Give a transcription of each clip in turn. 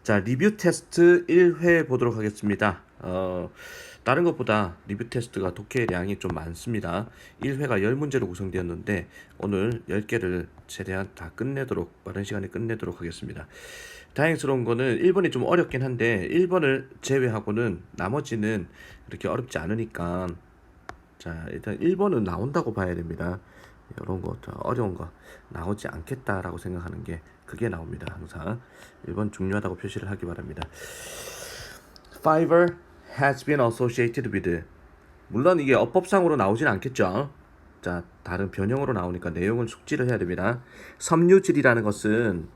자, 리뷰 테스트 1회 보도록 하겠습니다. 다른 것보다 리뷰 테스트가 독해량이 좀 많습니다. 1회가 10문제로 구성되었는데 오늘 10개를 최대한 다 끝내도록 빠른 시간에 끝내도록 하겠습니다. 다행스러운 거는 1번이 좀 어렵긴 한데 1번을 제외하고는 나머지는 이렇게 어렵지 않으니까 자, 일단 1번은 나온다고 봐야 됩니다. 이런 거, 어려운 거 나오지 않겠다라고 생각하는 게 그게 나옵니다. 항상 1번 중요하다고 표시를 하기 바랍니다. Fiverr has been associated with. 물론 이게 어법상으로 나오진 않겠죠. 자, 다른 변형으로 나오니까 내용을 숙지를 해야 됩니다. 섬유질이라는 것은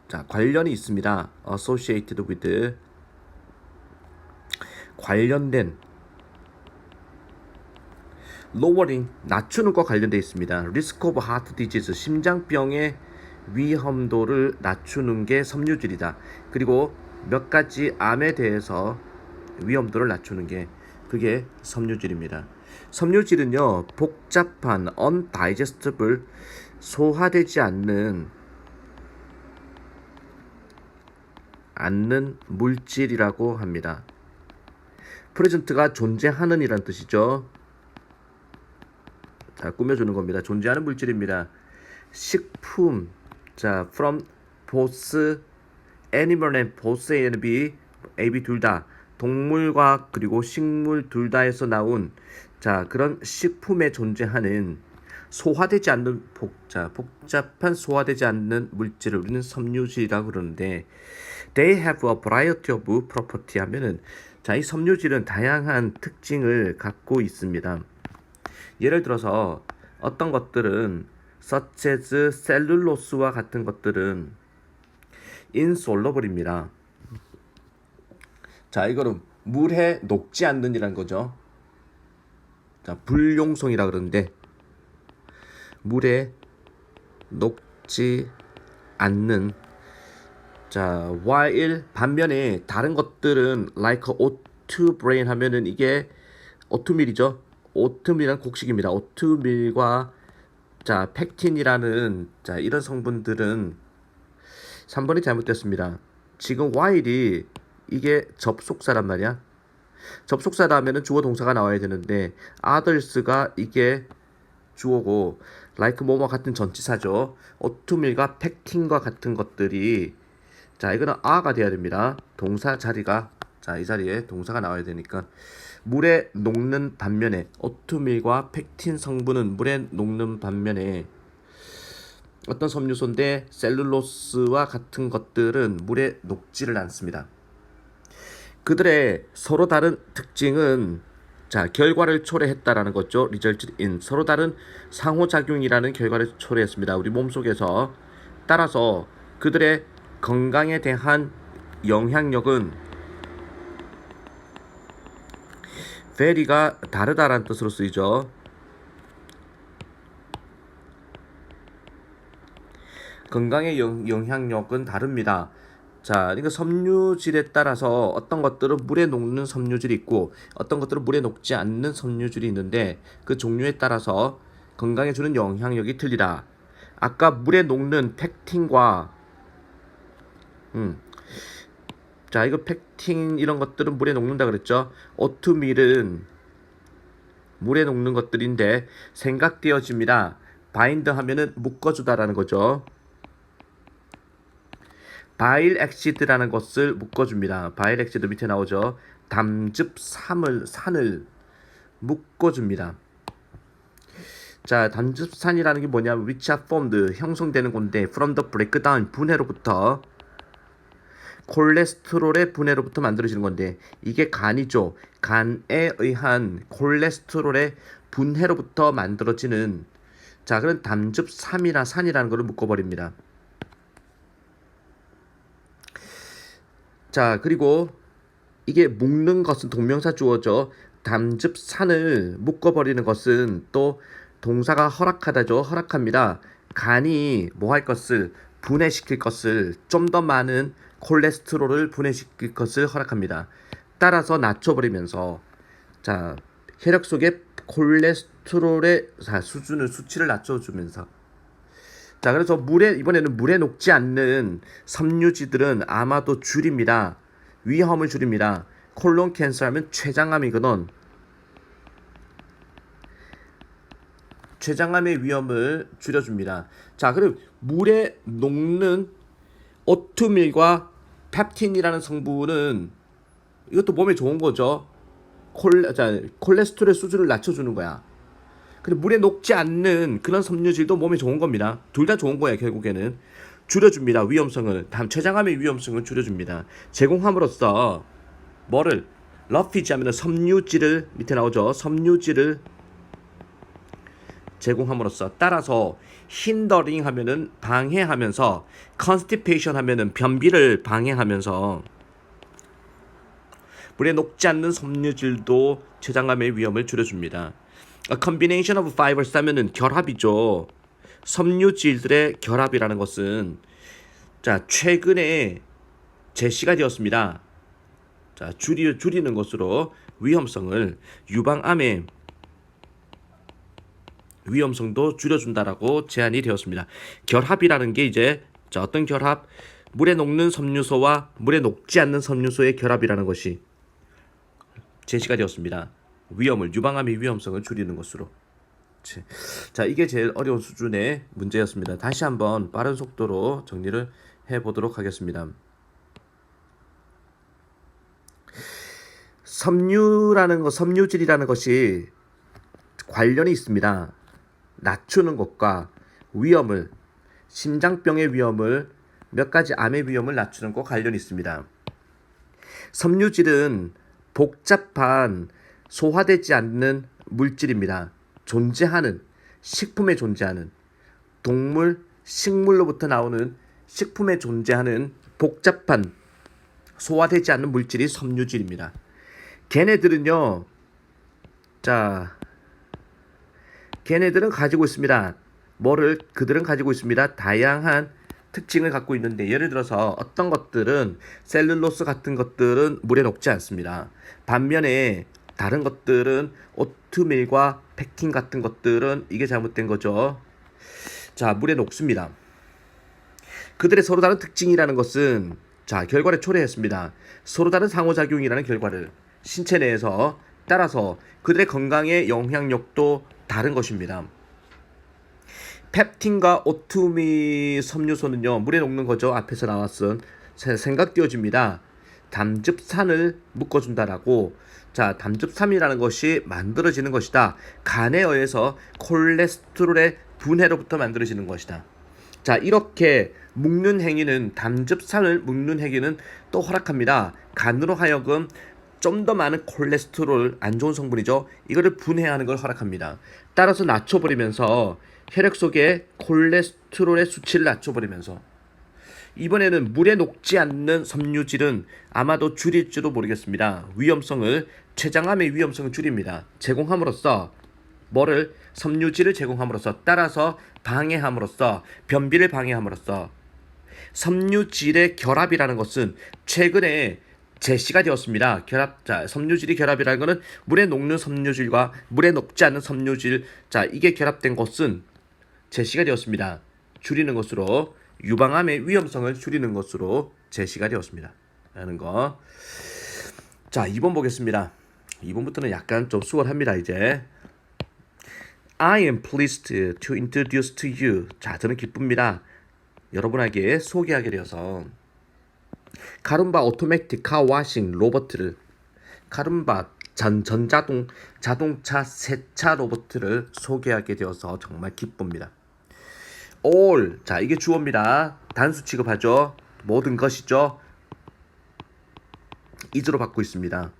자, 관련이 있습니다. associated with 관련된 lowering 낮추는 것과 관련되어 있습니다. risk of heart disease 심장병의 위험도를 낮추는 게 섬유질이다. 그리고 몇 가지 암에 대해서 위험도를 낮추는 게 그게 섬유질입니다. 섬유질은요 복잡한 undigestible 소화되지 않는 물질이라고 합니다. present가 존재하는 이란 뜻이죠. 자, 꾸며주는 겁니다. 존재하는 물질입니다. 식품, 자, from both animal and both A and B, A, B 둘 다 동물과 그리고 식물 둘 다에서 나온 자 그런 식품에 존재하는 소화되지 않는 복잡한 소화되지 않는 물질을 우리는 섬유질이라고 그러는데 they have a variety of property 하면은 자 이 섬유질은 다양한 특징을 갖고 있습니다. 예를 들어서 어떤 것들은 such as 셀룰로스와 같은 것들은 insoluble입니다. 자, 이거는 물에 녹지 않는이라는 거죠. 자, 불용성이라 그러는데 물에 녹지 않는 자, while 반면에 다른 것들은 like oat bran 하면은 이게 오트밀이죠. 오트밀은 곡식입니다. 오트밀과 자, 펙틴이라는 자, 이런 성분들은 3번이 잘못됐습니다. 지금 while이 이게 접속사란 말이야. 접속사다 하면은 주어 동사가 나와야 되는데 others가 이게 주어고 like 뭐뭐 같은 전치사죠. 오트밀과 펙틴과 같은 것들이 자, 이거는 a가 돼야 됩니다. 동사 자리가 자, 이 자리에 동사가 나와야 되니까 물에 녹는 반면에 오트밀과 펙틴 성분은 물에 녹는 반면에 어떤 섬유소인데 셀룰로스와 같은 것들은 물에 녹지를 않습니다. 그들의 서로 다른 특징은 자 결과를 초래했다라는 거죠. resulted in 서로 다른 상호작용이라는 결과를 초래했습니다. 우리 몸속에서 따라서 그들의 건강에 대한 영향력은 very가 다르다라는 뜻으로 쓰이죠. 건강의 영향력은 다릅니다. 자, 그러니까 섬유질에 따라서 어떤 것들은 물에 녹는 섬유질이 있고 어떤 것들은 물에 녹지 않는 섬유질이 있는데 그 종류에 따라서 건강에 주는 영향력이 틀리다. 아까 물에 녹는 펙틴과 자, 이거 펙틴 이런 것들은 물에 녹는다 그랬죠. 오트밀은 물에 녹는 것들인데 생각되어집니다. 바인드 하면은 묶어주다라는 거죠. 바일 엑시드라는 것을 묶어줍니다. 바일 엑시드 밑에 나오죠. 산을 묶어줍니다. 자, 담즙산이라는 게 뭐냐면 which are formed 형성되는 건데 from the breakdown 분해로부터 콜레스테롤의 분해로부터 만들어지는 건데 이게 간이죠. 간에 의한 콜레스테롤의 분해로부터 만들어지는 자 그런 담즙산이나 산이라는 것을 묶어버립니다. 자 그리고 이게 묶는 것은 동명사 주어죠. 담즙산을 묶어버리는 것은 또 동사가 허락하다죠. 허락합니다. 간이 뭐 할 것을 분해시킬 것을 좀 더 많은 콜레스테롤을 분해시킬 것을 허락합니다. 따라서 낮춰버리면서 자 혈액 속에 콜레스테롤의 수치를 낮춰주면서 자, 그래서 이번에는 물에 녹지 않는 섬유질들은 아마도 줄입니다. 위험을 줄입니다. 콜론 캔서 하면 췌장암이거든. 췌장암의 위험을 줄여줍니다. 자, 그럼 물에 녹는 오트밀과 펩틴이라는 성분은 이것도 몸에 좋은 거죠. 콜레스테롤 수준을 낮춰주는 거야. 근데 물에 녹지 않는 그런 섬유질도 몸에 좋은 겁니다. 둘 다 좋은 거야. 결국에는 줄여줍니다. 위험성을. 다음 췌장암의 위험성을 줄여줍니다. 제공함으로써 뭐를 러피지 하면 섬유질을 밑에 나오죠. 섬유질을 제공함으로써 따라서 힌더링 하면은 방해하면서 컨스티페이션 하면은 변비를 방해하면서 물에 녹지 않는 섬유질도 췌장암의 위험을 줄여줍니다. A combination of fibers 하면은 결합이죠. 섬유질들의 결합이라는 것은 자 최근에 제시가 되었습니다. 자 줄이는 것으로 위험성을 유방암의 위험성도 줄여준다라고 제안이 되었습니다. 결합이라는 게 이제 자 어떤 결합? 물에 녹는 섬유소와 물에 녹지 않는 섬유소의 결합이라는 것이 제시가 되었습니다. 유방암의 위험성을 줄이는 것으로. 자, 이게 제일 어려운 수준의 문제였습니다. 다시 한번 빠른 속도로 정리를 해보도록 하겠습니다. 섬유질이라는 것이 관련이 있습니다. 낮추는 것과 위험을, 심장병의 위험을, 몇 가지 암의 위험을 낮추는 것과 관련이 있습니다. 섬유질은 복잡한 소화되지 않는 물질입니다. 식품에 존재하는 동물, 식물로부터 나오는 식품에 존재하는 복잡한 소화되지 않는 물질이 섬유질입니다. 걔네들은요, 걔네들은 가지고 있습니다. 그들은 가지고 있습니다. 다양한 특징을 갖고 있는데 예를 들어서 어떤 것들은 셀룰로스 같은 것들은 물에 녹지 않습니다. 반면에 다른 것들은 오트밀과 펙틴 같은 것들은 이게 잘못된 거죠. 자, 물에 녹습니다. 그들의 서로 다른 특징이라는 것은 결과를 초래했습니다. 서로 다른 상호작용이라는 결과를 신체 내에서 따라서 그들의 건강에 영향력도 다른 것입니다. 펩틴과 오트밀 섬유소는요 물에 녹는 거죠. 앞에서 나왔은 생각되어집니다. 담즙산을 묶어준다라고. 자, 담즙산이라는 것이 만들어지는 것이다. 간에 의해서 콜레스테롤의 분해로부터 만들어지는 것이다. 자, 이렇게 담즙산을 묶는 행위는 또 허락합니다. 간으로 하여금 좀 더 많은 콜레스테롤, 안 좋은 성분이죠. 이거를 분해하는 걸 허락합니다. 따라서 낮춰버리면서 혈액 속에 콜레스테롤의 수치를 낮춰버리면서 이번에는 물에 녹지 않는 섬유질은 아마도 줄일지도 모르겠습니다. 췌장암의 위험성을 줄입니다. 제공함으로써 섬유질을 제공함으로써 따라서 방해함으로써 변비를 방해함으로써 섬유질의 결합이라는 것은 최근에 제시가 되었습니다. 섬유질이 결합이라는 것은 물에 녹는 섬유질과 물에 녹지 않는 섬유질, 이게 결합된 것은 제시가 되었습니다. 줄이는 것으로 유방암의 위험성을 줄이는 것으로 제시가 되었습니다. 라는 거. 자, 2번 보겠습니다. 2번부터는 약간 좀 수월합니다. 이제 I am pleased to introduce to you. 자, 저는 기쁩니다. 여러분에게 소개하게 되어서 카룸바 오토매틱 카워싱 로봇을 카룸바 자동차 세차 로봇을 소개하게 되어서 정말 기쁩니다. all, 자 이게 주어입니다. 단수 취급하죠. 모든 것이죠. is로 받고 있습니다.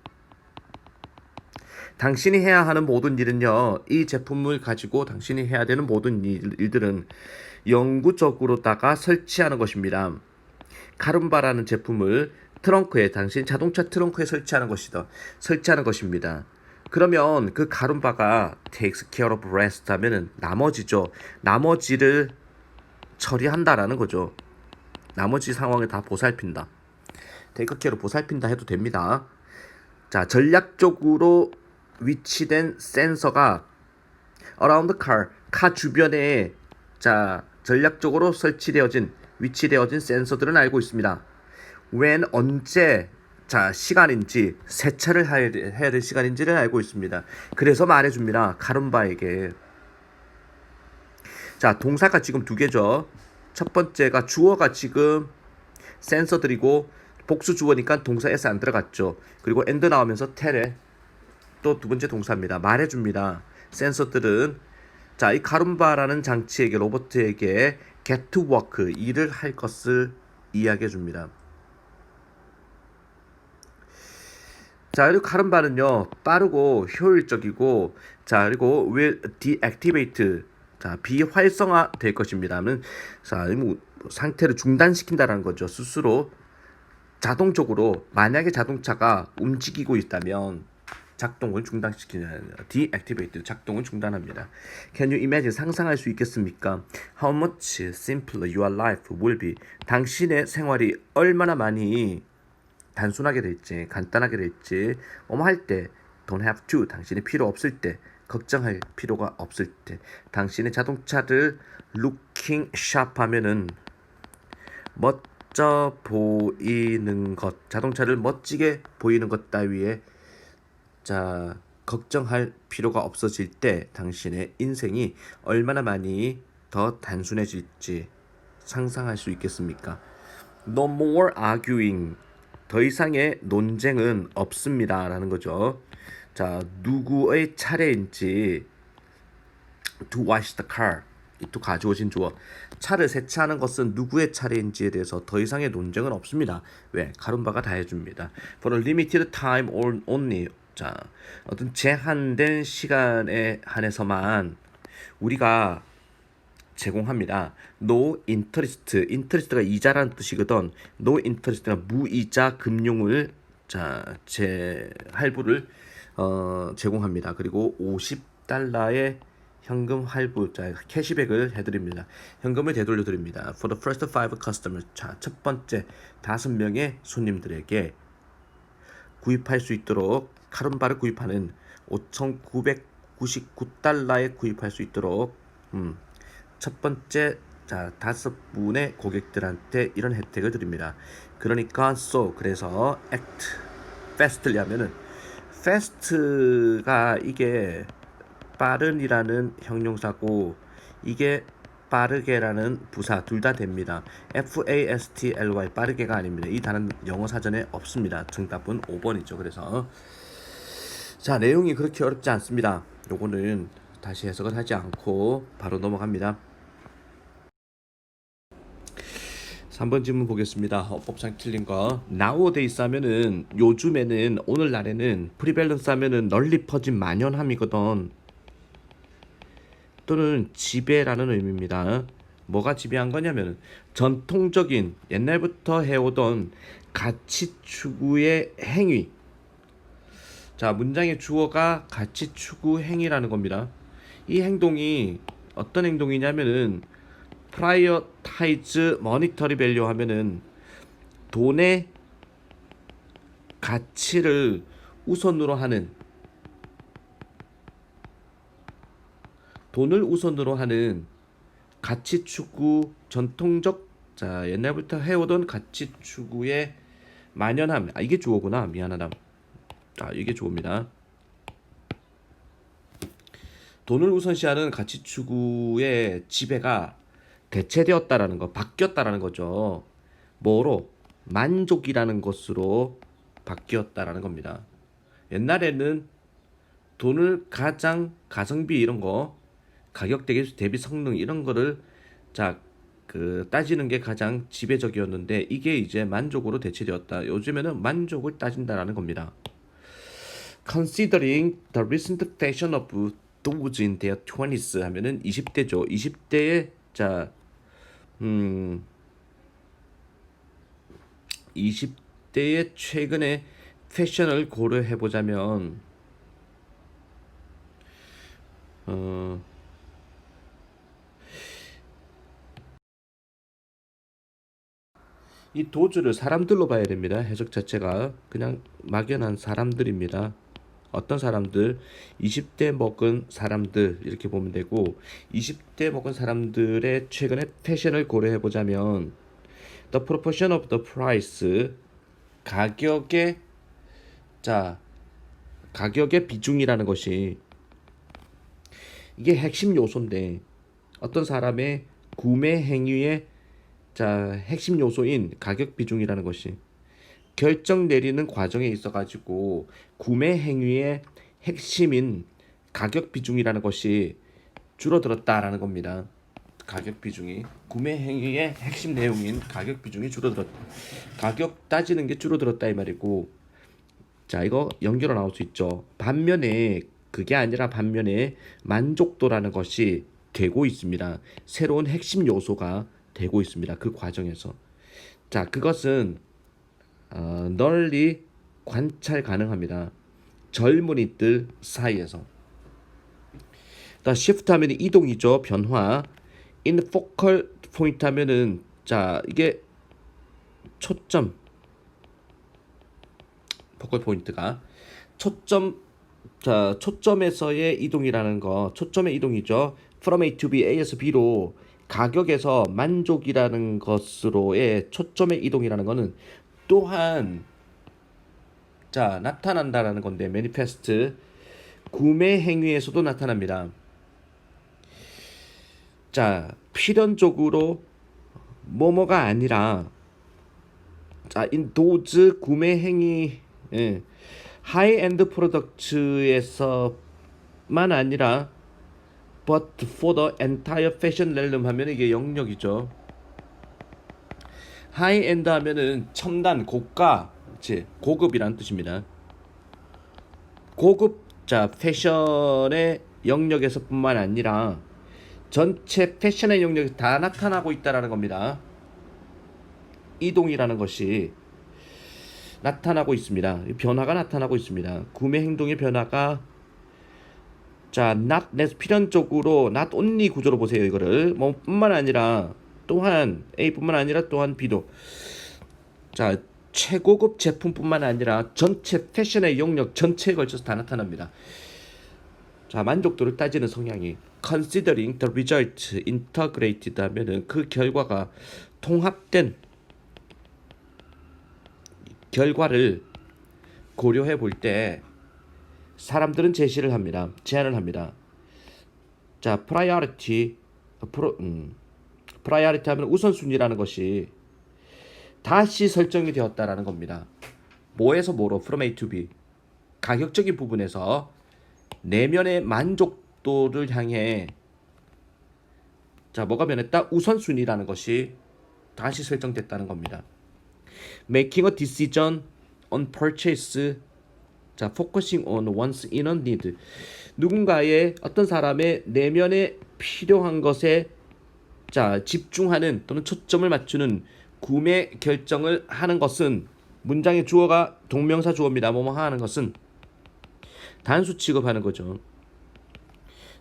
당신이 해야 하는 모든 일은요, 이 제품을 가지고 당신이 해야 되는 모든 일들은 영구적으로다가 설치하는 것입니다. 카룸바라는 제품을 당신 자동차 트렁크에 설치하는 것입니다. 그러면 그 카룸바가 takes care of rest 하면은 나머지를 처리한다라는 거죠. 나머지 상황을 다 보살핀다. take care로 보살핀다 해도 됩니다. 자, 전략적으로 위치된 센서가 around the car, 카 주변에 전략적으로 위치되어진 센서들은 알고 있습니다. when 언제 시간인지 세차를 해야 될 시간인지를 알고 있습니다. 그래서 말해줍니다. 카른바에게. 자, 동사가 지금 두 개죠. 첫 번째가 주어가 지금 센서들이고 복수 주어니까 동사 s 안 들어갔죠. 그리고 and 나오면서 tell에 또 두 번째 동사입니다. 말해줍니다. 센서들은 이 카른바라는 장치에게 로봇에게 get to work 일을 할 것을 이야기해줍니다. 자, 그리고 카른바는요 빠르고 효율적이고 그리고 will deactivate 비활성화 될 것입니다. 상태를 중단시킨다는 거죠. 스스로 자동적으로 만약에 자동차가 움직이고 있다면 작동을 중단시키는 deactivate 작동을 중단합니다. Can you imagine 상상할 수 있겠습니까? How much simpler your life will be. 당신의 생활이 얼마나 많이 단순하게 될지 간단하게 될지 할 때 don't have to 당신이 필요 없을 때 걱정할 필요가 없을 때 당신의 자동차를 looking sharp 하면은 멋져 보이는 것 자동차를 멋지게 보이는 것 따위에 걱정할 필요가 없어질 때 당신의 인생이 얼마나 많이 더 단순해질지 상상할 수 있겠습니까? No more arguing 더 이상의 논쟁은 없습니다 라는 거죠. 누구의 차례인지 to wash the car 또 가져오신 주어 차를 세차하는 것은 누구의 차례인지에 대해서 더 이상의 논쟁은 없습니다. 왜? 카른바가 다 해줍니다. For a limited time only 어떤 제한된 시간에 한해서만 우리가 제공합니다. No interest가 이자라는 뜻이거든. No interest가 무이자 금융을 할부를 제공합니다. 그리고 $50의 현금 할부, 캐시백을 해드립니다. 현금을 되돌려 드립니다. For the first 5 customers, 첫 번째 5명의 손님들에게 구입할 수 있도록 카른바를 구입하는 $5,999에 구입할 수 있도록 첫 번째 5분의 고객들한테 이런 혜택을 드립니다. 그러니까 그래서 act fastly 하면은 fast가 이게 빠른이라는 형용사고 이게 빠르게라는 부사 둘 다 됩니다. fastly 빠르게가 아닙니다. 이 단어는 영어 사전에 없습니다. 정답은 5번이죠. 그래서 내용이 그렇게 어렵지 않습니다. 요거는 다시 해석을 하지 않고 바로 넘어갑니다. 3번 질문 보겠습니다. 어법상 틀린 거. nowadays 하면은 요즘에는 오늘날에는 프리밸런스 하면은 널리 퍼진 만연함이거든. 또는 지배라는 의미입니다. 뭐가 지배한 거냐면 전통적인 옛날부터 해오던 가치 추구의 행위. 문장의 주어가 가치 추구 행위라는 겁니다. 이 행동이 어떤 행동이냐면은 prioritize monetary value 하면은 돈의 가치를 우선으로 하는 가치 추구 전통적 옛날부터 해오던 가치 추구의 만연함. 이게 주어구나. 미안하다. 이게 주어입니다. 돈을 우선시하는 가치 추구의 지배가 대체되었다라는 거, 바뀌었다라는 거죠. 뭐로? 만족이라는 것으로 바뀌었다라는 겁니다. 옛날에는 돈을 가성비 이런 거, 가격 대비 성능 이런 거를 따지는 게 가장 지배적이었는데 이게 이제 만족으로 대체되었다. 요즘에는 만족을 따진다라는 겁니다. Considering the recent fashion of those in their 20s 하면은 20대죠. 20대의 20대의 최근의 패션을 고려해 보자면 이 도주를 사람들로 봐야 됩니다. 해석 자체가 그냥 막연한 사람들입니다. 어떤 사람들, 20대 먹은 사람들 이렇게 보면 되고 20대 먹은 사람들의 최근의 패션을 고려해 보자면 the proportion of the price 가격의 자 가격의 비중이라는 것이 이게 핵심 요소인데 어떤 사람의 구매 행위의 핵심 요소인 가격 비중이라는 것이 결정 내리는 과정에 있어 가지고 구매 행위의 핵심인 가격 비중이라는 것이 줄어들었다라는 겁니다. 가격 비중이 구매 행위의 핵심 내용인 가격 비중이 줄어들었다. 가격 따지는 게 줄어들었다 이 말이고 이거 연결로 나올 수 있죠. 반면에 그게 아니라 반면에 만족도라는 것이 되고 있습니다. 새로운 핵심 요소가 되고 있습니다. 그 과정에서 그것은 널리 관찰 가능합니다. 젊은이들 사이에서. 시프트 하면 이동이죠. 변화. in focal point 하면은 이게 초점 포컬 포인트가 초점에서의 이동이라는 거 초점의 이동이죠. from A to B, A에서 B로 가격에서 만족이라는 것으로의 초점의 이동이라는 거는 또한 나타난다라는 건데 manifest 구매 행위에서도 나타납니다. 필연적으로 뭐뭐가 아니라 in those 구매 행위 하이엔드 프로덕트에서만 아니라 but for the entire fashion realm 하면 이게 영역이죠. 하이엔드 하면은 첨단, 고가, 고급이란 뜻입니다. 고급 패션의 영역에서뿐만 아니라 전체 패션의 영역에 다 나타나고 있다라는 겁니다. 이동이라는 것이 나타나고 있습니다. 변화가 나타나고 있습니다. 구매 행동의 변화가 not 필연적으로 not only 구조로 보세요. 이거를 뿐만 아니라 또한 A뿐만 아니라 또한 B도 최고급 제품뿐만 아니라 전체 패션의 영역 전체에 걸쳐서 다 나타납니다. 만족도를 따지는 성향이 considering the result integrated 하면은 그 결과가 통합된 결과를 고려해 볼 때 사람들은 제안을 합니다. priority 하면 우선순위라는 것이 다시 설정이 되었다라는 겁니다. 뭐에서 뭐로 from A to B 가격적인 부분에서 내면의 만족도를 향해 뭐가 변했다? 우선순위라는 것이 다시 설정됐다는 겁니다. Making a decision on purchase focusing on one's inner need 누군가의 어떤 사람의 내면에 필요한 것에 집중하는 또는 초점을 맞추는 구매 결정을 하는 것은 문장의 주어가 동명사 주어입니다. 뭐뭐 하는 것은 단수 취급하는 거죠.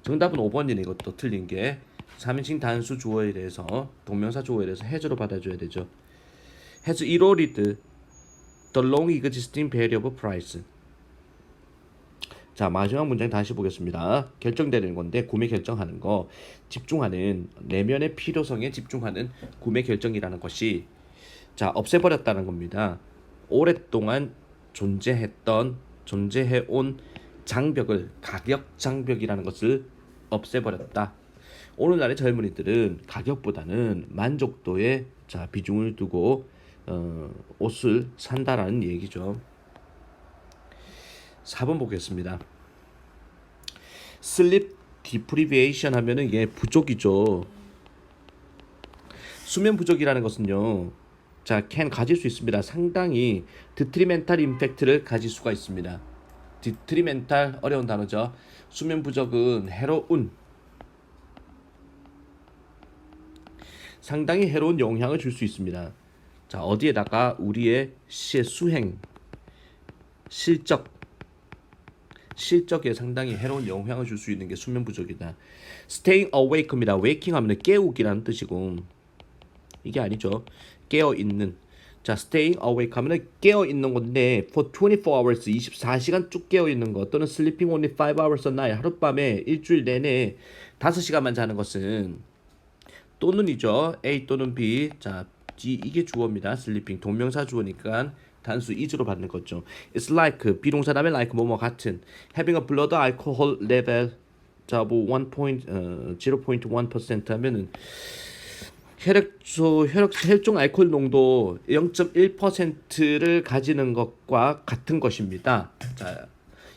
정답은 5번이네. 이것도 틀린 게 3인칭 단수 주어에 대해서 동명사 주어에 대해서 해주로 받아줘야 되죠. has eroded the long existing value of price. 마지막 문장 다시 보겠습니다. 결정되는 건데 구매 결정하는 거 집중하는 내면의 필요성에 집중하는 구매 결정이라는 것이 없애버렸다는 겁니다. 오랫동안 존재해온 장벽을 가격 장벽이라는 것을 없애버렸다. 오늘날의 젊은이들은 가격보다는 만족도에 비중을 두고 옷을 산다라는 얘기죠. 4번 보겠습니다. sleep deprivation 하면은 이게 부족이죠. 수면 부족이라는 것은요. can 가질 수 있습니다. 상당히 detrimental impact를 가질 수가 있습니다. detrimental 어려운 단어죠. 수면 부족은 해로운 상당히 해로운 영향을 줄 수 있습니다. 어디에다가 우리의 수행 실적에 상당히 해로운 영향을 줄 수 있는 게 수면 부족이다. staying awake입니다. waking 하면 깨우기라는 뜻이고 이게 아니죠. 깨어 있는 자, staying awake 하면은 깨어 있는 건데 for 24 hours 24시간 쭉 깨어 있는 것 또는 sleeping only 5 hours a night 하룻밤에 일주일 내내 5시간만 자는 것은 또는이죠. A 또는 B. 자, D 이게 주어입니다. sleeping 동명사 주어니까 단수 is로 받는 거죠. It's like 비동사 다음에 like 뭐뭐 같은 having a blood alcohol level 자, 뭐 0.1% 하면은 혈중 알코올 농도 0.1%를 가지는 것과 같은 것입니다. 자,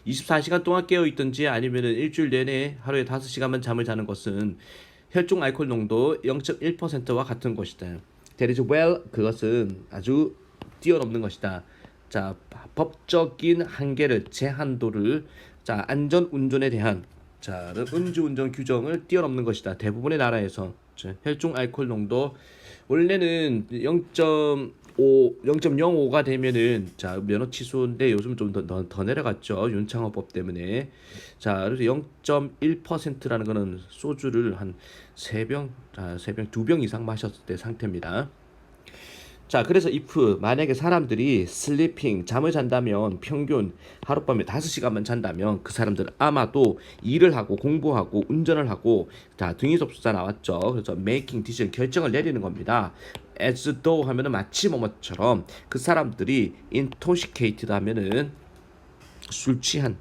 24시간 동안 깨어 있든지 아니면은 일주일 내내 하루에 5시간만 잠을 자는 것은 혈중 알코올 농도 0.1%와 같은 것이다. That is well 그것은 아주 뛰어넘는 것이다. 자, 법적인 한계를 제한도를 자, 안전 운전에 대한 자, 음주운전 규정을 뛰어넘는 것이다. 대부분의 나라에서 혈중 알코올 농도 원래는 0.05가 되면은 자 면허 취소인데 요즘 좀 더 내려갔죠. 윤창호법 때문에. 자, 그래서 0.1%라는 거는 소주를 한 3병, 2병 이상 마셨을 때 상태입니다. 자, 그래서 if 만약에 사람들이 sleeping 잠을 잔다면 평균 하룻밤에 5시간만 잔다면 그 사람들은 아마도 일을 하고 공부하고 운전을 하고 자, 등위접수자 나왔죠. 그래서 making decision 결정을 내리는 겁니다. as though 하면은 마치 뭐뭐처럼 그 사람들이 intoxicated 하면은 술 취한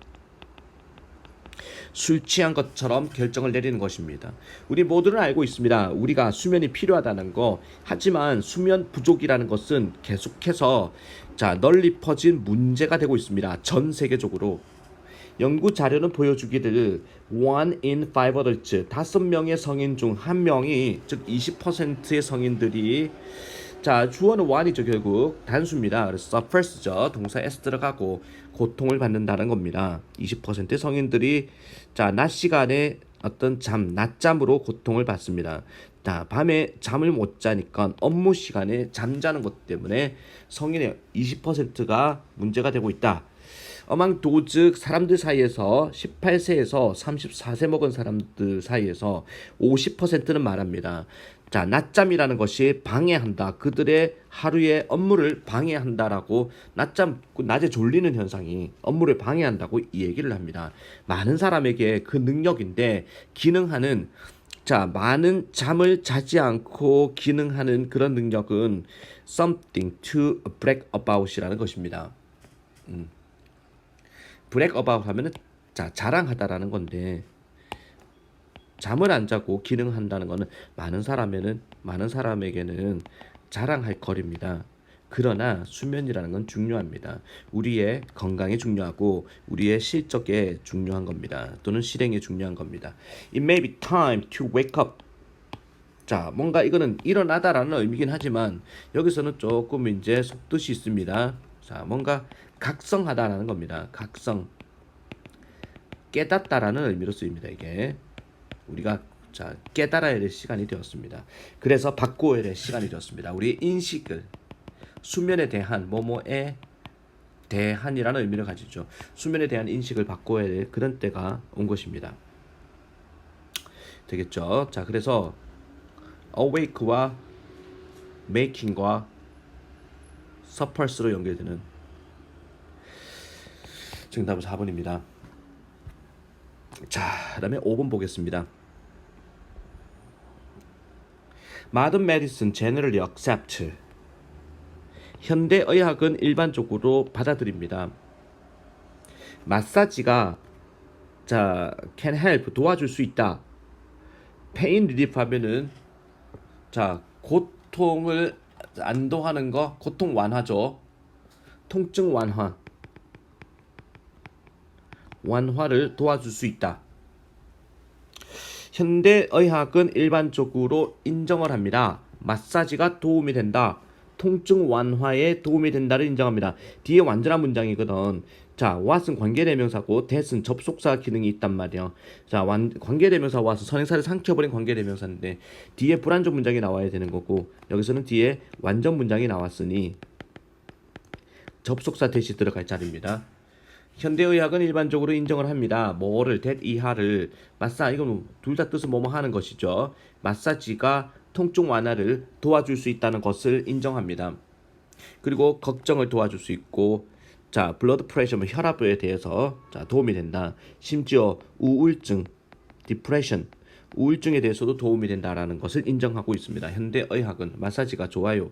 것처럼 결정을 내리는 것입니다. 우리 모두는 알고 있습니다. 우리가 수면이 필요하다는 거. 하지만 수면 부족이라는 것은 계속해서 자, 널리 퍼진 문제가 되고 있습니다. 전 세계적으로. 연구 자료는 보여주기를 1 in 5 adults 5명의 성인 중 1명이 즉 20%의 성인들이 자, 주어는 one이죠. 결국 단수입니다. 그래서 suffers죠. 동사 s 들어가고 고통을 받는다는 겁니다. 20%의 성인들이 자, 낮 시간에 어떤 낮잠으로 고통을 받습니다. 자, 밤에 잠을 못 자니까 업무 시간에 잠자는 것 때문에 성인의 20%가 문제가 되고 있다. 어망 도즉 사람들 사이에서 18세에서 34세 먹은 사람들 사이에서 50%는 말합니다. 자, 낮잠이라는 것이 방해한다. 그들의 하루의 업무를 방해한다라고 낮에 졸리는 현상이 업무를 방해한다고 이 얘기를 합니다. 많은 사람에게 그 능력인데 기능하는 자, 많은 잠을 자지 않고 기능하는 그런 능력은 something to brag about이라는 것입니다. brag about 하면은 자, 자랑하다라는 건데 잠을 안 자고 기능한다는 것은 많은 사람에게는 자랑할 거리입니다. 그러나 수면이라는 건 중요합니다. 우리의 건강에 중요하고 우리의 실적에 중요한 겁니다. 또는 실행에 중요한 겁니다. It may be time to wake up. 자, 뭔가 이거는 일어나다라는 의미긴 하지만 여기서는 조금 이제 속뜻이 있습니다. 자, 뭔가 각성하다라는 겁니다. 각성. 깨닫다라는 의미로 쓰입니다. 이게. 우리가 자, 깨달아야 될 시간이 되었습니다. 그래서 바꾸어야 될 시간이 되었습니다. 우리의 인식을 수면에 대한 뭐뭐에 대한이라는 의미를 가지죠. 수면에 대한 인식을 바꿔야 될 그런 때가 온 것입니다. 되겠죠? 자, 그래서 awake와 making과 suppress로 연결되는 정답은 4번입니다. 자, 그다음에 5번 보겠습니다. Modern medicine generally accept. 현대 의학은 일반적으로 받아들입니다. 마사지가 자, can help 도와줄 수 있다. pain relief 하면은 자, 고통을 안도하는 거, 고통 완화죠. 통증 완화를 도와줄 수 있다. 현대의학은 일반적으로 인정을 합니다. 마사지가 도움이 된다. 통증 완화에 도움이 된다를 인정합니다. 뒤에 완전한 문장이거든. 자, what은 관계대명사고 that은 접속사 기능이 있단 말이야. 자, 관계대명사 what은 선행사를 삼켜버린 관계대명사인데 뒤에 불완전 문장이 나와야 되는 거고 여기서는 뒤에 완전 문장이 나왔으니 접속사 that이 들어갈 자리입니다. 현대의학은 일반적으로 인정을 합니다. 뭐를 that 이하를 이건 둘 다 뜻은 뭐뭐 하는 것이죠. 마사지가 통증 완화를 도와줄 수 있다는 것을 인정합니다. 그리고 걱정을 도와줄 수 있고, 자, 블러드 프레셔, 혈압에 대해서 자, 도움이 된다. 심지어 우울증, 디프레션, 우울증에 대해서도 도움이 된다라는 것을 인정하고 있습니다. 현대의학은 마사지가 좋아요.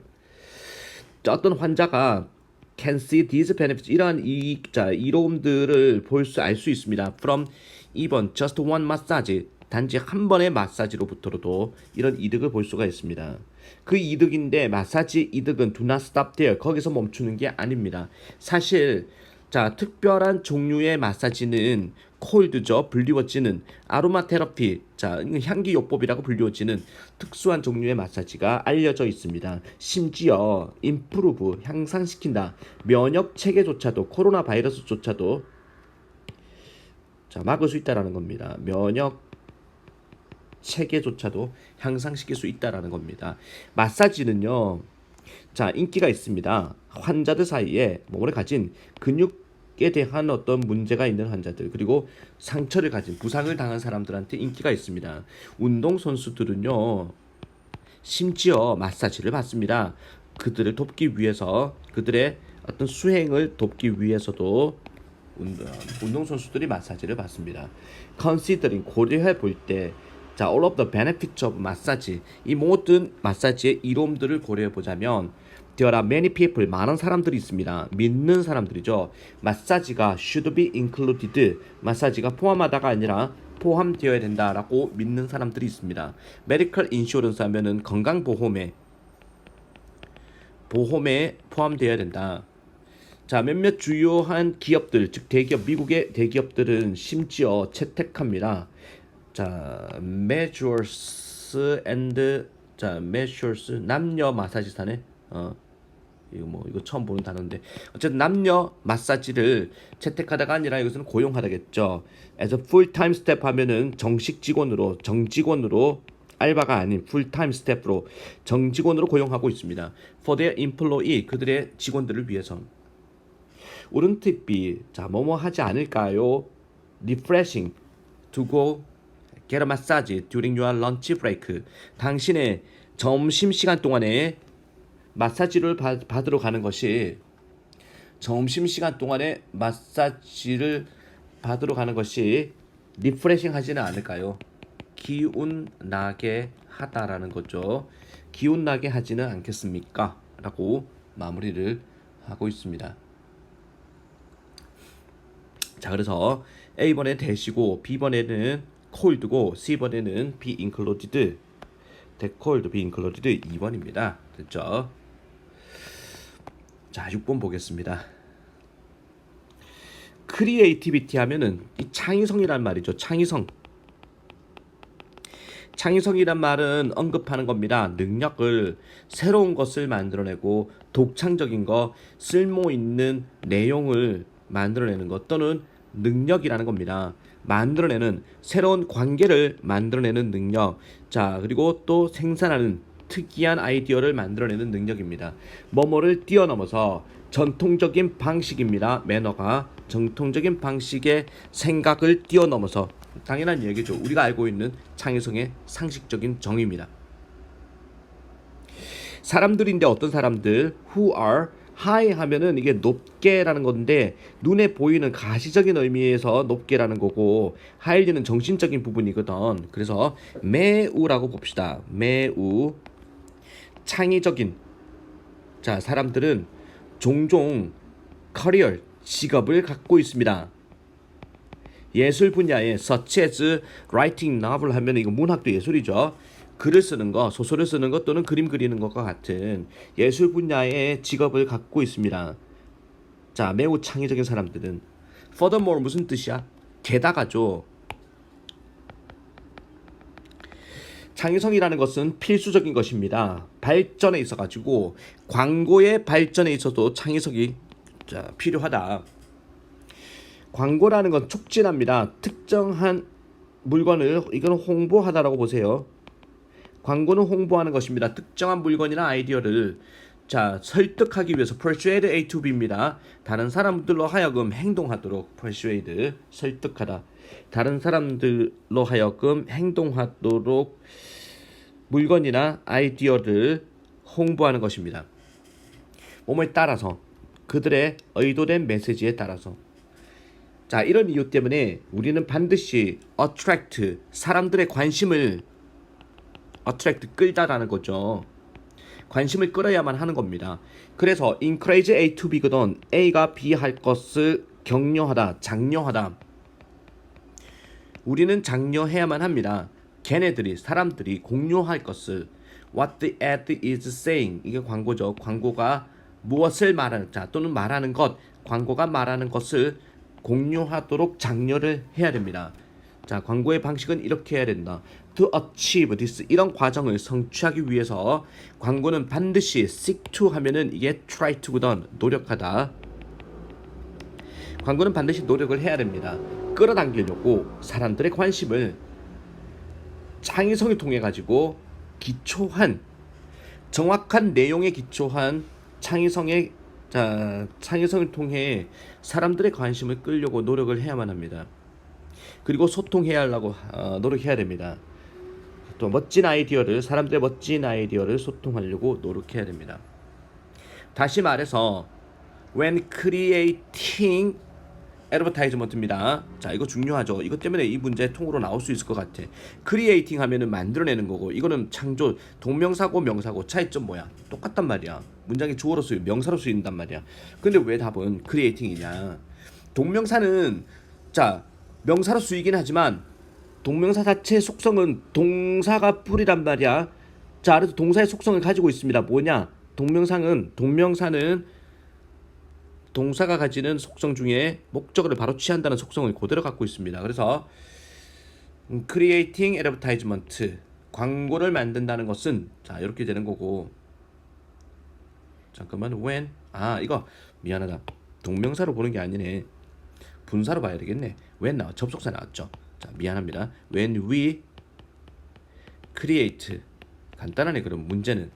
자, 어떤 환자가 can see these benefits, 이러한 이로움들을 알 수 있습니다. From even just one massage, 단지 한 번의 마사지로부터도 이런 이득을 볼 수가 있습니다. 그 이득인데 마사지 이득은 do not stop there, 거기서 멈추는 게 아닙니다. 사실 자, 특별한 종류의 마사지는 콜드죠, 불리워지는 아로마 테라피, 자, 향기 요법이라고 불리워지는 특수한 종류의 마사지가 알려져 있습니다. 심지어 임프루브, 향상시킨다, 면역 체계조차도, 코로나 바이러스조차도 자, 막을 수 있다라는 겁니다. 면역 체계조차도 향상시킬 수 있다라는 겁니다. 마사지는요, 자, 인기가 있습니다. 환자들 사이에 몸을 가진 근육에 대한 어떤 문제가 있는 환자들, 그리고 상처를 가진, 부상을 당한 사람들한테 인기가 있습니다. 운동선수들은요, 심지어 마사지를 받습니다. 그들을 돕기 위해서, 그들의 어떤 수행을 돕기 위해서도 운동선수들이 마사지를 받습니다. Considering, 고려해 볼 때, 자, all of the benefits of massage, 이 모든 마사지의 이로움들을 고려해 보자면 there are many people, 많은 사람들이 있습니다. 믿는 사람들이죠. 마사지가 should be included, 마사지가 포함하다가 아니라 포함되어야 된다라고 믿는 사람들이 있습니다. medical insurance 하면은 건강보험에 포함되어야 된다. 자, 몇몇 주요한 기업들, 즉 대기업, 미국의 대기업들은 심지어 채택합니다. 자, measures 남녀 마사지사네. 이거 처음 보는 단어인데, 어쨌든 남녀 마사지를 채택하다가 아니라 이것은 고용하다겠죠. as a full-time staff 하면은 정직원으로, 알바가 아닌 풀타임 스태프로, 정직원으로 고용하고 있습니다. for their employee, 그들의 직원들을 위해서. wouldn't it be, 자, 뭐뭐 하지 않을까요? refreshing to go get a massage during your lunch break, 당신의 점심시간 동안에 마사지를 받으러 가는 것이, 점심시간 동안에 마사지를 받으러 가는 것이 리프레싱 하지는 않을까요? 기운나게 하다라는 거죠. 기운나게 하지는 않겠습니까? 라고 마무리를 하고 있습니다. 자, 그래서 A번에 대시고 B번에는 cold고 C번에는 be included, cold, be included 2번입니다. 됐죠? 자, 6번 보겠습니다. creativity 하면은 이 창의성이란 말이죠. 창의성이란 말은 언급하는 겁니다. 능력을, 새로운 것을 만들어내고 독창적인 거, 쓸모 있는 내용을 만들어내는 것 또는 능력이라는 겁니다. 만들어내는, 새로운 관계를 만들어내는 능력. 자, 그리고 또 생산하는 특이한 아이디어를 만들어내는 능력입니다. 뭐뭐를 뛰어넘어서 전통적인 방식입니다. 매너가 정통적인 방식의 생각을 뛰어넘어서, 당연한 얘기죠. 우리가 알고 있는 창의성의 상식적인 정의입니다. 사람들인데 어떤 사람들, who are high 하면은 이게 높게라는 건데, 눈에 보이는 가시적인 의미에서 높게라는 거고, high는 정신적인 부분이거든. 그래서 매우라고 봅시다. 매우 창의적인, 자, 사람들은 종종 커리어, 직업을 갖고 있습니다. 예술 분야에 such as writing novel 하면 이거 문학도 예술이죠. 글을 쓰는 거, 소설을 쓰는 것 또는 그림 그리는 것과 같은 예술 분야의 직업을 갖고 있습니다. 자, 매우 창의적인 사람들은 furthermore 무슨 뜻이야? 게다가죠. 창의성이라는 것은 필수적인 것입니다. 발전에 있어가지고 광고의 발전에 있어도 창의성이 필요하다. 광고라는 건 촉진합니다. 특정한 물건을, 이거는 홍보하다라고 보세요. 광고는 홍보하는 것입니다. 특정한 물건이나 아이디어를 자, 설득하기 위해서 persuade A to B입니다. 다른 사람들로 하여금 행동하도록, persuade, 설득하다. 다른 사람들로 하여금 행동하도록 물건이나 아이디어를 홍보하는 것입니다. 뭐뭐에 따라서 그들의 의도된 메시지에 따라서. 자, 이런 이유 때문에 우리는 반드시 attract 사람들의 관심을 attract 끌다라는 거죠. 관심을 끌어야만 하는 겁니다. 그래서 encourage A to B거든 A가 B 할 것을 격려하다, 장려하다. 우리는 장려해야만 합니다. 걔네들이 사람들이 공유할 것을 what the ad is saying 이게 광고죠. 광고가 무엇을 말하는 자 또는 말하는 것 광고가 말하는 것을 공유하도록 장려를 해야 됩니다. 자, 광고의 방식은 이렇게 해야 된다. To achieve this 이런 과정을 성취하기 위해서 광고는 반드시 seek to 하면은 이게 try to거든 노력하다. 광고는 반드시 노력을 해야 됩니다. 끌어당기려고 사람들의 관심을 창의성을 통해 가지고 기초한 정확한 내용에 기초한 창의성을 통해 사람들의 관심을 끌려고 노력을 해야만 합니다. 그리고 소통해야 하려고 노력해야 됩니다. 또 사람들의 멋진 아이디어를 소통하려고 노력해야 됩니다. 다시 말해서 when creating advertisement입니다. 자, 이거 중요하죠. 이것 때문에 이 문제 통으로 나올 수 있을 것 같아. creating 하면은 만들어내는 거고 이거는 창조, 동명사고 명사고 차이점 뭐야? 똑같단 말이야. 문장이 주어로 쓰여 명사로 쓰인단 말이야. 근데 왜 답은 creating이냐? 동명사는 자 명사로 쓰이긴 하지만 동명사 자체의 속성은 동사가 뿌리란 말이야. 자, 그래서 동사의 속성을 가지고 있습니다. 뭐냐? 동명사는 동사가 가지는 속성 중에 목적어를 바로 취한다는 속성을 그대로 갖고 있습니다. 그래서 creating advertisement 광고를 만든다는 것은 자 이렇게 되는 거고 잠깐만 when 이거 미안하다 동명사로 보는 게 아니네 분사로 봐야 되겠네. when 접속사 나왔죠. 자 미안합니다. when we create 간단하네. 그럼 문제는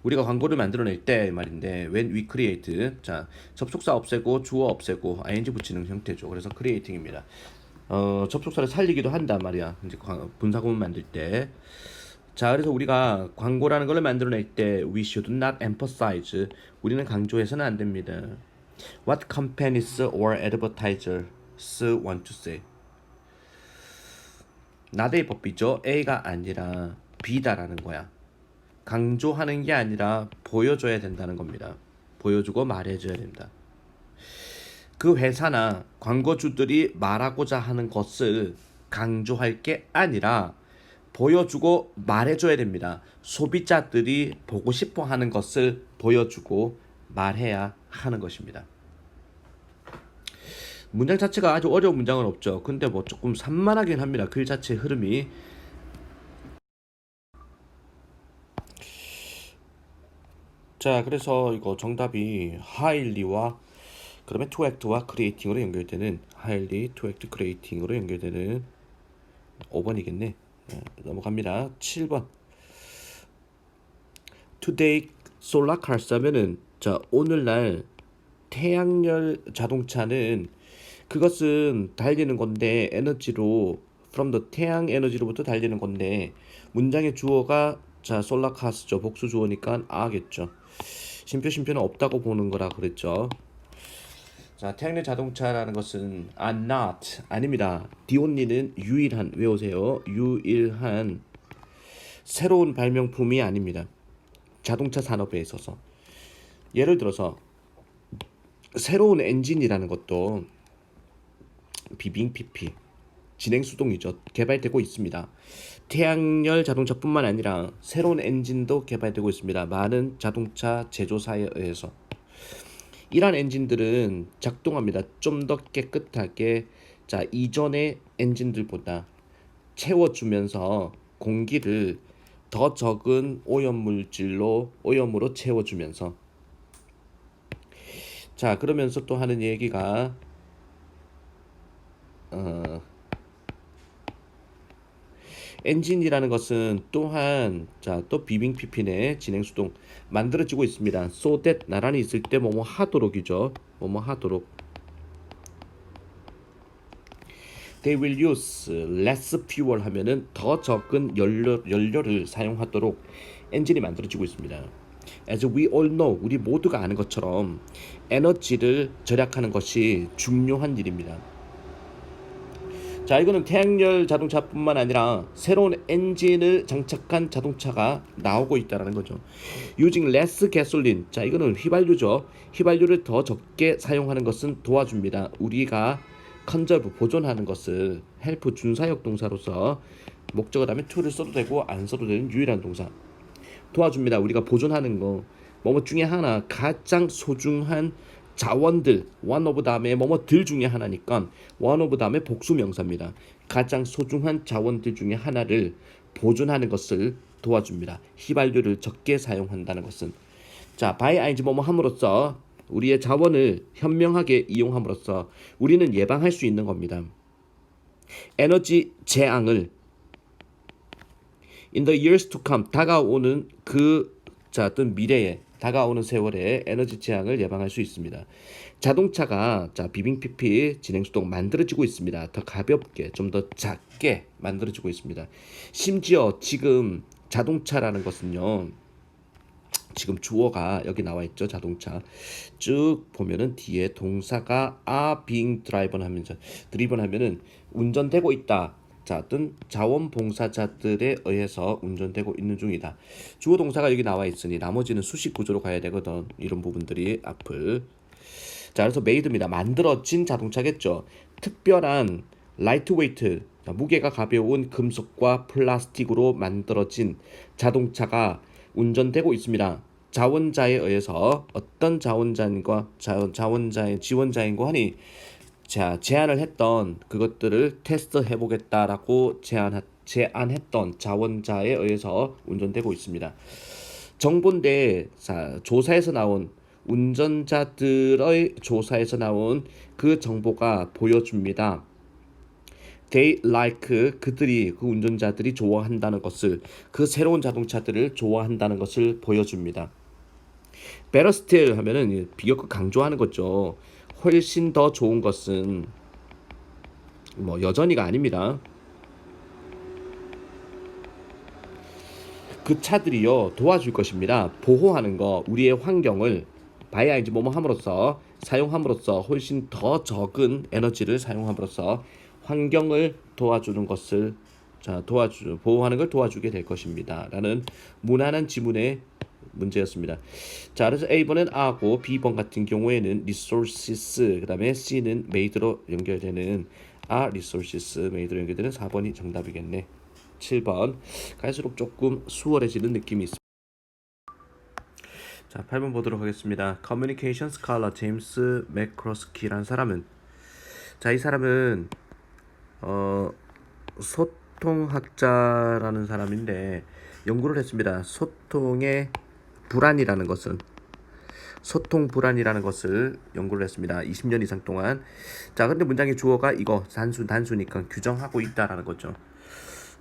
우리가 광고를 만들어낼 때 말인데 when we create 자 접속사 없애고 주어 없애고 ing 붙이는 형태죠. 그래서 creating입니다. 접속사를 살리기도 한단 말이야. 이제 분사구문 만들 때. 자, 그래서 우리가 광고라는 걸 만들어낼 때 we should not emphasize 우리는 강조해서는 안 됩니다. What companies or advertisers want to say. 나대의 법이죠. A가 아니라 B다라는 거야. 강조하는 게 아니라 보여줘야 된다는 겁니다. 보여주고 말해줘야 된다. 그 회사나 광고주들이 말하고자 하는 것을 강조할 게 아니라 보여주고 말해줘야 됩니다. 소비자들이 보고 싶어 하는 것을 보여주고 말해야 하는 것입니다. 문장 자체가 아주 어려운 문장은 없죠. 근데 뭐 조금 산만하긴 합니다. 글 자체의 흐름이. 자, 그래서 이거 정답이 highly와 그러면 to act와 creating으로 연결되는 highly, to act, creating으로 연결되는 5번이겠네. 넘어갑니다. 7번. Today solar cars 하면은 자 오늘날 태양열 자동차는 그것은 달리는 건데 에너지로 from the 태양 에너지로부터 달리는 건데 문장의 주어가 자 solar cars죠. 복수 주어니까 아겠죠. 심표는 없다고 보는 거라 그랬죠. 자, 태양열 자동차라는 것은 are not 아닙니다. the only는 유일한 외우세요. 유일한 새로운 발명품이 아닙니다. 자동차 산업에 있어서 예를 들어서 새로운 엔진이라는 것도 비빙 PP 진행 수동이죠. 개발되고 있습니다. 태양열 자동차뿐만 아니라 새로운 엔진도 개발되고 있습니다. 많은 자동차 제조사에 의해서 이러한 엔진들은 작동합니다. 좀 더 깨끗하게 자 이전의 엔진들보다 채워주면서 공기를 더 적은 오염으로 채워주면서 자 그러면서 또 하는 얘기가 엔진이라는 것은 또한 또 비빙 PP네 진행 수동 만들어지고 있습니다. so that 나란히 있을 때 뭐뭐 하도록이죠. 뭐뭐 하도록. They will use less fuel 하면은 더 적은 연료를 사용하도록 엔진이 만들어지고 있습니다. As we all know, 우리 모두가 아는 것처럼 에너지를 절약하는 것이 중요한 일입니다. 자, 이거는 태양열 자동차뿐만 아니라 새로운 엔진을 장착한 자동차가 나오고 있다는 거죠. Using less gasoline. 자, 이거는 휘발유죠. 휘발유를 더 적게 사용하는 것은 도와줍니다. 우리가 컨저브 보존하는 것을 헬프 준사역 동사로서 목적어 다음에 to를 써도 되고 안 써도 되는 유일한 동사. 도와줍니다. 우리가 보존하는 거 뭐뭐 중에 하나 가장 소중한 자원들 one of 다음에 뭐뭐들 중에 하나니까 one of 다음에 복수 명사입니다. 가장 소중한 자원들 중에 하나를 보존하는 것을 도와줍니다. 휘발유를 적게 사용한다는 것은 자 by ing 뭐뭐 함으로써 우리의 자원을 현명하게 이용함으로써 우리는 예방할 수 있는 겁니다. 에너지 재앙을 in the years to come 다가오는 어떤 미래에 다가오는 세월에 에너지 재앙을 예방할 수 있습니다. 자동차가 비빙 PP 진행 수동 만들어지고 있습니다. 더 가볍게 좀 더 작게 만들어지고 있습니다. 심지어 지금 자동차라는 것은요. 지금 주어가 여기 나와 있죠. 자동차 쭉 보면은 뒤에 동사가 are being driven 하면은 운전되고 있다. 자, 어떤 자원봉사자들에 의해서 운전되고 있는 중이다. 주어 동사가 여기 나와 있으니 나머지는 수식 구조로 가야 되거든. 이런 부분들이 앞을. 자, 그래서 made입니다. 만들어진 자동차겠죠. 특별한 lightweight, 무게가 가벼운 금속과 플라스틱으로 만들어진 자동차가 운전되고 있습니다. 자원자에 의해서 어떤 자원자의 지원자인고 하니 제안을 했던 그것들을 테스트 해보겠다라고 제안했던 자원자에 의해서 운전되고 있습니다. 정보인데 조사에서 나온 운전자들의 조사에서 나온 그 정보가 보여줍니다. They like 그들이 그 운전자들이 좋아한다는 것을 그 새로운 자동차들을 좋아한다는 것을 보여줍니다. Better still 하면은 비교급 강조하는 거죠. 훨씬 더 좋은 것은 뭐 여전히가 아닙니다. 그 차들이요 도와줄 것입니다. 보호하는 거 우리의 환경을 바이아인지 뭐뭐 함으로써 사용함으로써 훨씬 더 적은 에너지를 사용함으로써 환경을 도와주는 것을 보호하는 걸 도와주게 될 것입니다. 라는 무난한 지문의 문제였습니다. 자, 그래서 A번은 A고 B번 같은 경우에는 resources 그 다음에 C는 made로 연결되는 resources made로 연결되는 4번이 정답이겠네. 7번 갈수록 조금 수월해지는 느낌이 있습니다. 자, 8번 보도록 하겠습니다. Communication Scholar 제임스 맥크로스키라는 사람은 이 사람은 소통학자라는 사람인데 연구를 했습니다. 소통 불안이라는 것을 연구를 했습니다. 20년 이상 동안. 자, 근데 문장의 주어가 이거 단수니까 규정하고 있다라는 거죠.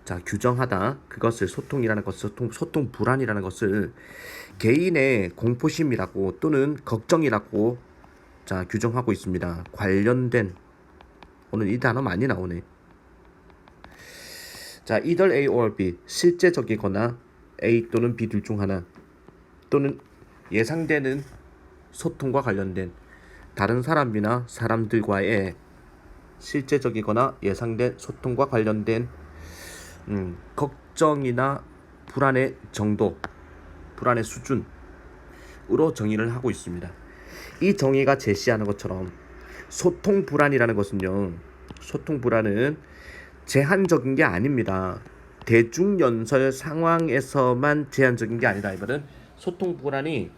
자, 규정하다. 그것을 소통이라는 것을 소통 불안이라는 것을 개인의 공포심이라고 또는 걱정이라고 규정하고 있습니다. 관련된 오늘 이 단어 많이 나오네. 자, either A or B 실제적이거나 A 또는 B 둘 중 하나 또는 예상되는 소통과 관련된 다른 사람이나 사람들과의 실제적이거나 예상된 소통과 관련된 걱정이나 불안의 정도, 불안의 수준으로 정의를 하고 있습니다. 이 정의가 제시하는 것처럼 소통 불안이라는 것은요. 소통 불안은 제한적인 게 아닙니다. 대중연설 상황에서만 제한적인 게 아니다. 이거는 소통 불안이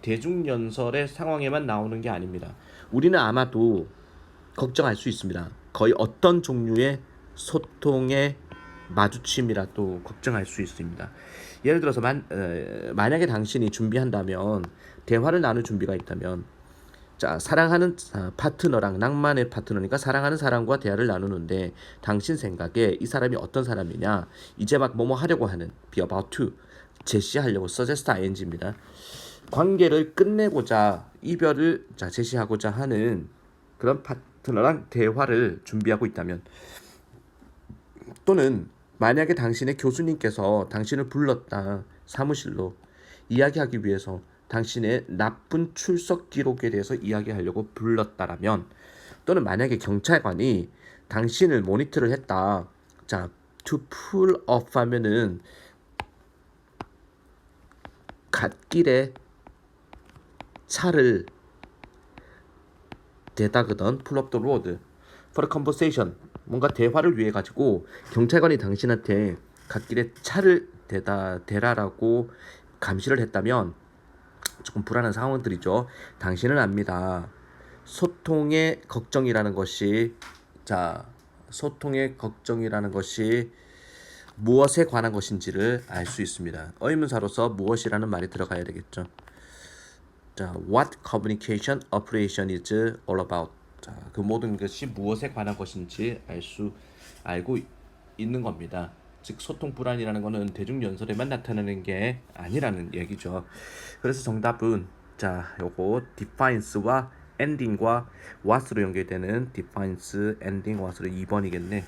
대중연설의 상황에만 나오는 게 아닙니다. 우리는 아마도 걱정할 수 있습니다. 거의 어떤 종류의 소통의 마주침이라도 걱정할 수 있습니다. 예를 들어서 만약에 당신이 준비한다면 대화를 나눌 준비가 있다면 사랑하는 파트너랑 낭만의 파트너니까 사랑하는 사람과 대화를 나누는데 당신 생각에 이 사람이 어떤 사람이냐 이제 막 뭐뭐 하려고 하는 be about to 제시하려고 suggest ing입니다. 관계를 끝내고자 이별을 제시하고자 하는 그런 파트너랑 대화를 준비하고 있다면 또는 만약에 당신의 교수님께서 당신을 불렀다 사무실로 이야기하기 위해서 당신의 나쁜 출석 기록에 대해서 이야기하려고 불렀다라면, 또는 만약에 경찰관이 당신을 모니터를 했다. 자, to pull off 하면은 갓길에 차를 대다그던 pull up the road for a conversation, 뭔가 대화를 위해 가지고 경찰관이 당신한테 갓길에 차를 대라라고 감시를 했다면 조금 불안한 상황들이죠. 당신은 압니다. 소통의 걱정이라는 것이 무엇에 관한 것인지를 알 수 있습니다. 의문사로서 무엇이라는 말이 들어가야 되겠죠. 자, what communication operation is all about. 자, 그 모든 것이 무엇에 관한 것인지 알고 있는 겁니다. 즉 소통 불안이라는 것은 대중연설에만 나타나는 게 아니라는 얘기죠. 그래서 정답은 요거 defiance와 ending과 what으로 연결되는 defines, ending, what으로 2번이겠네.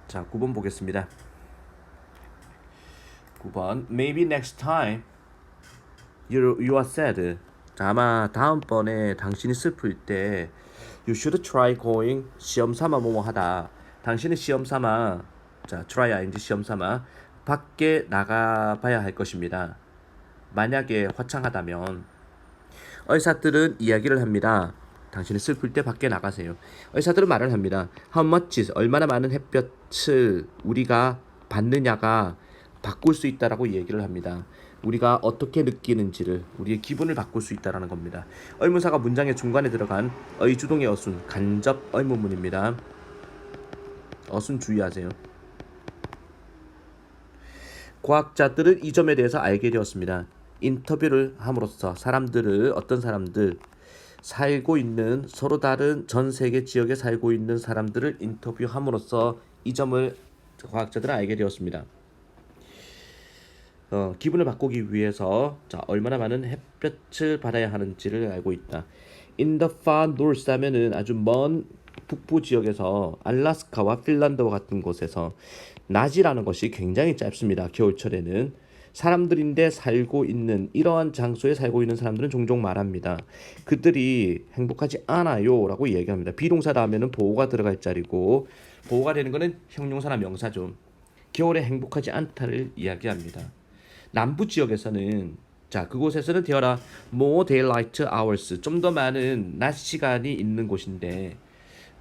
자, 9번 보겠습니다. 9번 maybe next time you are sad. 자, 아마 다음번에 당신이 슬플 때 you should try going 시험 삼아 뭐뭐 하다. 당신은 시험 삼아 try ing 시험 삼아 밖에 나가봐야 할 것입니다. 만약에 화창하다면 의사들은 이야기를 합니다. 당신이 슬플 때 밖에 나가세요. 의사들은 말을 합니다. How much, 얼마나 많은 햇볕을 우리가 받느냐가 바꿀 수 있다라고 얘기를 합니다. 우리가 어떻게 느끼는지를, 우리의 기분을 바꿀 수 있다라는 겁니다. 의문사가 문장의 중간에 들어간 의주동의 어순, 간접 의문문입니다. 어순 주의하세요. 과학자들은 이 점에 대해서 알게 되었습니다. 인터뷰를 함으로써 어떤 사람들, 살고 있는 서로 다른 전 세계 지역에 살고 있는 사람들을 인터뷰함으로써 이 점을 과학자들은 알게 되었습니다. 기분을 바꾸기 위해서 얼마나 많은 햇볕을 받아야 하는지를 알고 있다. In the far north 하면은 아주 먼 북부 지역에서 알래스카와 핀란드와 같은 곳에서 낮이라는 것이 굉장히 짧습니다. 겨울철에는 사람들인데 살고 있는 이러한 장소에 살고 있는 사람들은 종종 말합니다. 그들이 행복하지 않아요 라고 얘기합니다. 비동사다 하면은 보호가 들어갈 자리고, 보호가 되는 것은 형용사나 명사죠. 겨울에 행복하지 않다를 이야기합니다. 남부 지역에서는 그곳에서는 there are more daylight hours, 좀 더 많은 낮 시간이 있는 곳인데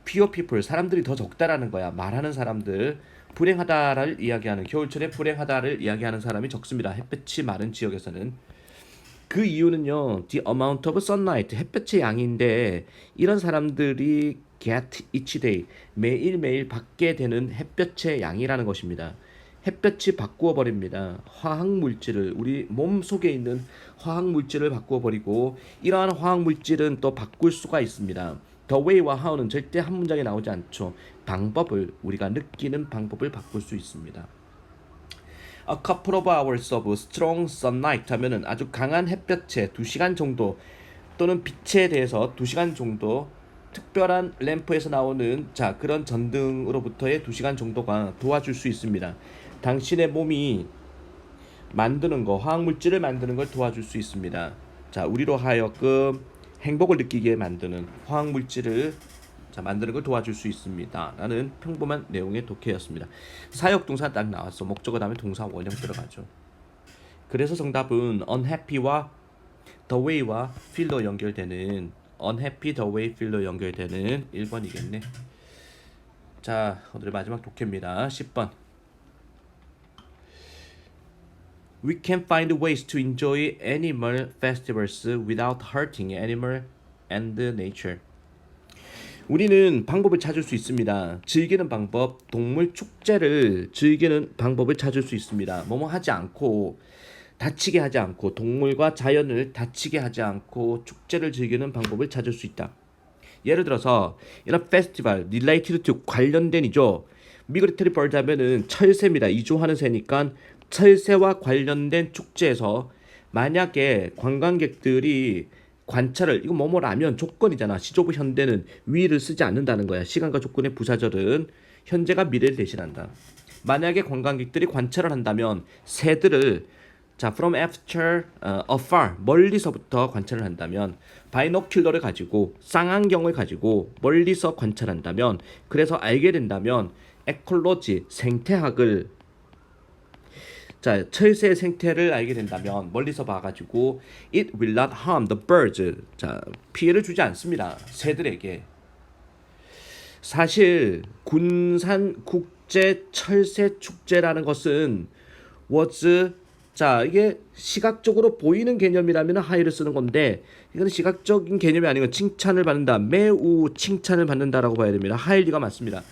fewer people, 사람들이 더 적다라는 거야. 말하는 사람들, 불행하다를 이야기하는, 겨울철에 불행하다를 이야기하는 사람이 적습니다. 햇볕이 많은 지역에서는. 그 이유는요, the amount of sunlight, 햇볕의 양인데 이런 사람들이 get each day, 매일매일 받게 되는 햇볕의 양이라는 것입니다. 햇볕이 바꾸어 버립니다. 화학물질을, 우리 몸 속에 있는 화학물질을 바꾸어 버리고, 이러한 화학물질은 또 바꿀 수가 있습니다. The way와 how는 절대 한 문장에 나오지 않죠. 방법을, 우리가 느끼는 방법을 바꿀 수 있습니다. A couple of hours of strong sunlight 하면은 아주 강한 햇볕에 2시간 정도, 또는 빛에 대해서 2시간 정도, 특별한 램프에서 나오는 그런 전등으로부터의 2시간 정도가 도와줄 수 있습니다. 당신의 몸이 만드는 거, 화학물질을 만드는 걸 도와줄 수 있습니다. 우리로 하여금 행복을 느끼게 만드는 화학물질을 만드는 걸 도와줄 수 있습니다. 라는 평범한 내용의 독해였습니다. 사역동사 딱 나왔어. 목적어 다음에 동사 원형 들어가죠. 그래서 정답은 unhappy와 the way와 feel로 연결되는, unhappy, the way, feel로 연결되는 1번이겠네. 자, 오늘의 마지막 독해입니다. 10번. We can find ways to enjoy animal festivals without hurting animal and nature. 우리는 방법을 찾을 수 있습니다. 즐기는 방법, 동물 축제를 즐기는 방법을 찾을 수 있습니다. 뭐뭐 하지 않고, 다치게 하지 않고, 동물과 자연을 다치게 하지 않고 축제를 즐기는 방법을 찾을 수 있다. 예를 들어서 이런 페스티벌, related to, 관련된이죠. 미그레터리 벌드 하면은 철새입니다. 이주하는 새니까 철새와 관련된 축제에서 만약에 관광객들이 관찰을, 이거 뭐뭐라면 조건이잖아. 시조부 현대는 위를 쓰지 않는다는 거야. 시간과 조건의 부사절은 현재가 미래를 대신한다. 만약에 관광객들이 관찰을 한다면 새들을 자, from after afar 멀리서부터 관찰을 한다면 바이노큘러를 가지고 쌍안경을 가지고 멀리서 관찰한다면 그래서 알게 된다면 에콜로지 생태학을 자, 철새의 생태를 알게 된다면 멀리서 봐가지고 it will not harm the birds 자, 피해를 주지 않습니다. 새들에게. 사실 군산 국제 철새 축제라는 것은 was 자 이게 시각적으로 보이는 개념이라면 하이를 쓰는 건데 이건 시각적인 개념이 아니고 칭찬을 받는다 매우 칭찬을 받는다라고 봐야 됩니다. 하일리가 맞습니다.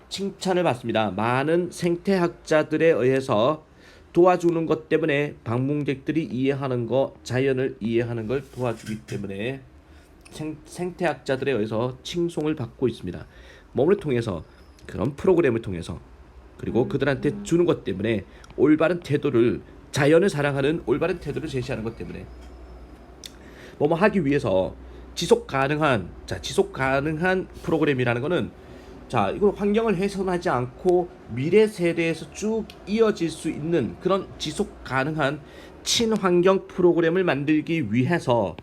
칭찬을 받습니다. 많은 생태학자들에 의해서 도와주는 것 때문에 방문객들이 이해하는 거 자연을 이해하는 걸 도와주기 때문에 생태학자들에 의해서 칭송을 받고 있습니다. 몸을 통해서 그런 프로그램을 통해서 그리고 그들한테 주는 것 때문에 올바른 태도를 자연을 사랑하는 올바른 태도를 제시하는 것 때문에 뭐뭐 하기 위해서 지속 가능한 프로그램이라는 거는 자 이건 환경을 훼손하지 않고 미래 세대에서 쭉 이어질 수 있는 그런 지속 가능한 친환경 프로그램을 만들기 위해서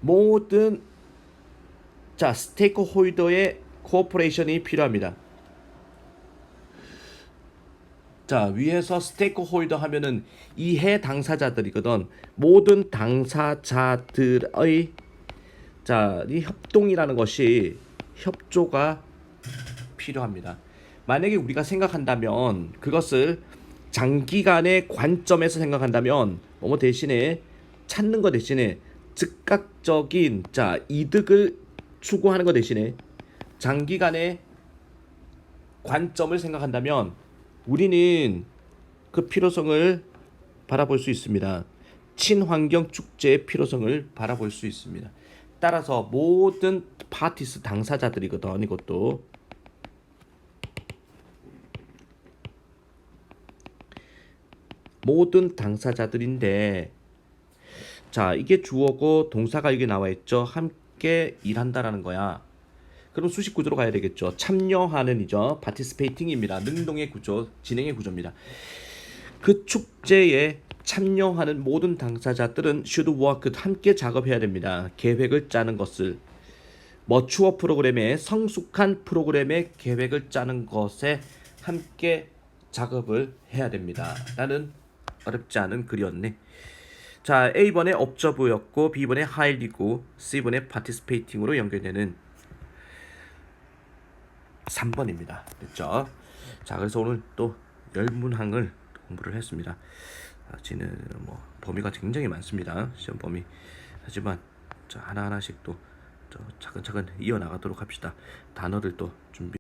모든 자 스테이크홀더의 코퍼레이션이 필요합니다. 자 위에서 스테이크홀더 하면은 이해 당사자들이거든. 모든 당사자들의 자 이 협동이라는 것이 협조가 필요합니다. 만약에 우리가 생각한다면 그것을 장기간의 관점에서 생각한다면 뭐뭐 대신에 찾는 것 대신에 즉각적인 자 이득을 추구하는 것 대신에 장기간의 관점을 생각한다면 우리는 그 필요성을 바라볼 수 있습니다. 친환경 축제의 필요성을 바라볼 수 있습니다. 따라서 모든 파티스 당사자들이거든. 이것도 모든 당사자들인데 자 이게 주어고 동사가 이게 나와 있죠. 함께 일한다라는 거야. 그럼 수식 구조로 가야 되겠죠. 참여하는이죠. participating입니다. 능동의 구조, 진행의 구조입니다. 그 축제에 참여하는 모든 당사자들은 should work 함께 작업해야 됩니다. 계획을 짜는 것을 머추어 프로그램의 성숙한 프로그램의 계획을 짜는 것에 함께 작업을 해야 됩니다. 라는 어렵지 않은 글이었네. 자 A번에 observe였고 B번에 highly고 C번에 participating으로 연결되는 3번입니다. 됐죠? 자 그래서 오늘 또 열문항을 공부를 했습니다. 지는 뭐 범위가 굉장히 많습니다. 시험 범위. 하지만 자 하나하나씩 또 차근차근 이어나가도록 합시다. 단어들 또 준비